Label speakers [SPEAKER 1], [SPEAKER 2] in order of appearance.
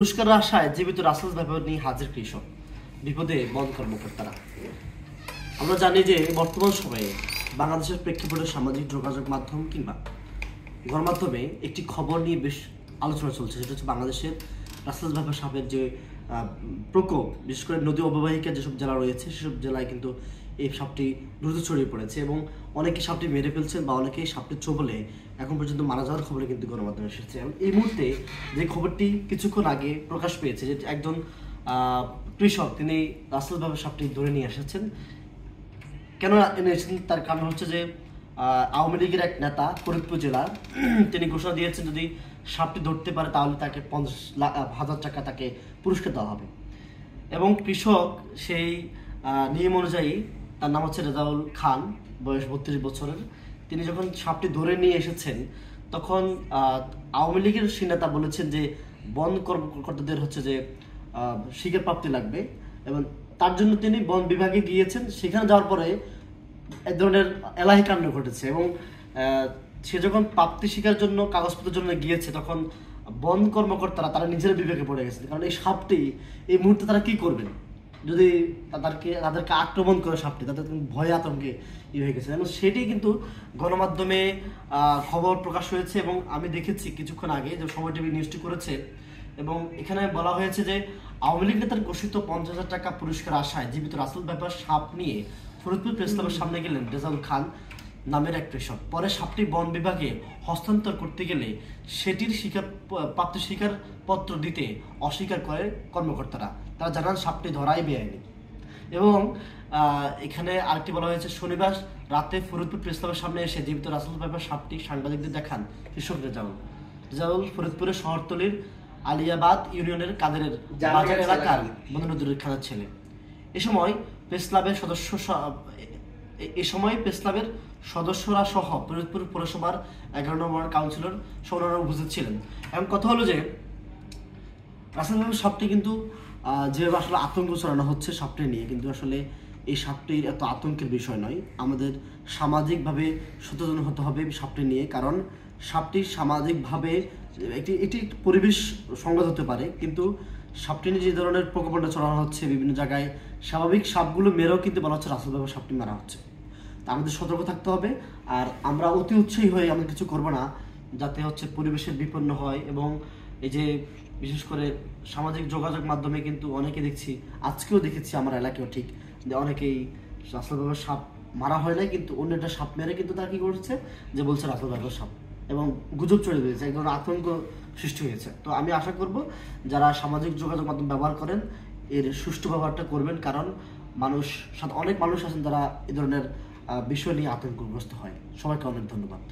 [SPEAKER 1] পুরস্কার আশায় জীবিত রাসেলস ব্যাপার নিয়ে হাজির কৃষক, বিপদে বন কর্মকর্তারা। আমরা জানি যে বর্তমান সময়ে বাংলাদেশের প্রেক্ষাপটে সামাজিক যোগাযোগ মাধ্যম কিংবা গণমাধ্যমে একটি খবর নিয়ে বেশ আলোচনা চলছে, সেটা হচ্ছে বাংলাদেশের রাসেলস ব্যাপার সাপের যে প্রকোপ, বিশেষ করে নদী অববাহিকার যেসব জেলা রয়েছে সেসব জেলায় কিন্তু এই সাপটি দ্রুত ছড়িয়ে পড়েছে এবং অনেকে সাপটি মেরে ফেলছেন বা অনেকেই সাপটির ছোবলে এখন পর্যন্ত মারা যাওয়ার খবরে কিন্তু গণমাধ্যমে এসেছে। এবং এই মুহূর্তে যে খবরটি কিছুক্ষণ আগে প্রকাশ পেয়েছে যে একজন কৃষক তিনি রাসেলস ব্যাপার সাপটি ধরে নিয়ে এসেছেন। কেন এনেছেন তার কারণ হচ্ছে যে আওয়ামী লীগের এক নেতা ফরিদপুর জেলার তিনি ঘোষণা দিয়েছেন যদি সাপটি ধরতে পারে তাহলে তাকে 50,000 টাকা তাকে পুরস্কার দেওয়া হবে। এবং কৃষক সেই নিয়ম অনুযায়ী, তার নাম হচ্ছে রেজাউল খান, বয়স 32 বছরের, তিনি যখন সাপটি ধরে নিয়ে এসেছেন তখন আওয়ামী লীগের সেই নেতা বলেছেন যে বন কর্মকর্তাদের হচ্ছে যে শিকার প্রাপ্তি লাগবে এবং তার জন্য তিনি বন বিভাগে গিয়েছেন। সেখানে যাওয়ার পরে এক ধরনের এলাহি কাণ্ড ঘটেছে এবং সে যখন প্রাপ্তি শিকার জন্য কাগজপত্রের জন্য গিয়েছে তখন বন কর্মকর্তারা তারা নিজের বিবেকে পড়ে গেছে, কারণ এই সাপটি এই মুহূর্তে তারা কি করবেন যদি তাদেরকে আক্রমণ করে সাপটি, তাদের ভয়ে আতঙ্কে হয়ে গেছে এবং সেটি কিন্তু গণমাধ্যমে খবর প্রকাশ হয়েছে এবং আমি দেখেছি কিছুক্ষণ আগে যে সময় টিভি নিউজটি করেছে এবং এখানে বলা হয়েছে যে আওয়ামী লীগ নেতার ঘোষিত 50,000 টাকা পুরস্কার আশায় জীবিত রাসেল ব্যাপার সাপ নিয়ে ফরিদপুর প্রেস ক্লাবের সামনে গেলেন রেজাউল খান নামের এক কৃষক। পরে সাপটি বন বিভাগে হস্তান্তর করতে গেলে সেটির প্রাপ্ত স্বীকার পত্র দিতে অস্বীকার করে কর্মকর্তারা। তারা জানান সাপটি ধরাই বেআইনি। এবং এখানে আরেকটি বলা হয়েছে, শনিবার রাতে ফরিদপুর প্রেস ক্লাবের সামনে এসে জীবিত রাসেল ব্যাপার সাপটি সাংবাদিকদের দেখান কৃষক রেজাউল ফরিদপুরের শহরতলির আলিয়াবাদ ইউনিয়নের কাদেরের বাজার এলাকার বন্ধুদের খানার ছেলে। এ সময় প্রেস ক্লাবের সদস্যরা সহ ফরিদপুর পৌরসভার 11 নম্বর কাউন্সিলর সৌরভ উপস্থিত ছিলেন। এবং কথা হলো যে রাসেল ব্যাপার সাপটি কিন্তু যেভাবে আসলে আতঙ্ক ছড়ানো হচ্ছে সাপটি নিয়ে, কিন্তু আসলে এই সাপটির এত আতঙ্কের বিষয় নয়। আমাদের সামাজিকভাবে সচেতন হতে হবে সাপটি নিয়ে, কারণ সাপটি সামাজিকভাবে একটি পরিবেশ সংঘাত হতে পারে, কিন্তু সাপটি নিয়ে যে ধরনের প্রকোপটা ছড়ানো হচ্ছে বিভিন্ন জায়গায়, স্বাভাবিক সাপগুলো মেরেও কিন্তু বলা হচ্ছে রাসেল ব্যাপার সাপটি মারা হচ্ছে। তা আমাদের সতর্ক থাকতে হবে আর আমরা অতি উৎসাহী হয়ে আমরা কিছু করবো না যাতে হচ্ছে পরিবেশের বিপন্ন হয়। এবং এই যে বিশেষ করে সামাজিক যোগাযোগ মাধ্যমে কিন্তু অনেকে দেখছি, আজকেও দেখেছি আমার এলাকায়ও ঠিক, যে অনেকেই রাসেল ব্যাপার সাপ মারা হয় নাই কিন্তু অন্য একটা সাপ মেরে কিন্তু তারা কি করছে যে বলছে রাসেল ব্যাপার সাপ, এবং গুজব চলে গিয়েছে, এক ধরনের আতঙ্ক সৃষ্টি হয়েছে। তো আমি আশা করব যারা সামাজিক যোগাযোগ মাধ্যম ব্যবহার করেন এর সুষ্ঠু ব্যবহারটা করবেন, কারণ অনেক মানুষ আছেন যারা এ ধরনের বিষয় নিয়ে আতঙ্কগ্রস্ত হয়। সবাইকে অনেক ধন্যবাদ।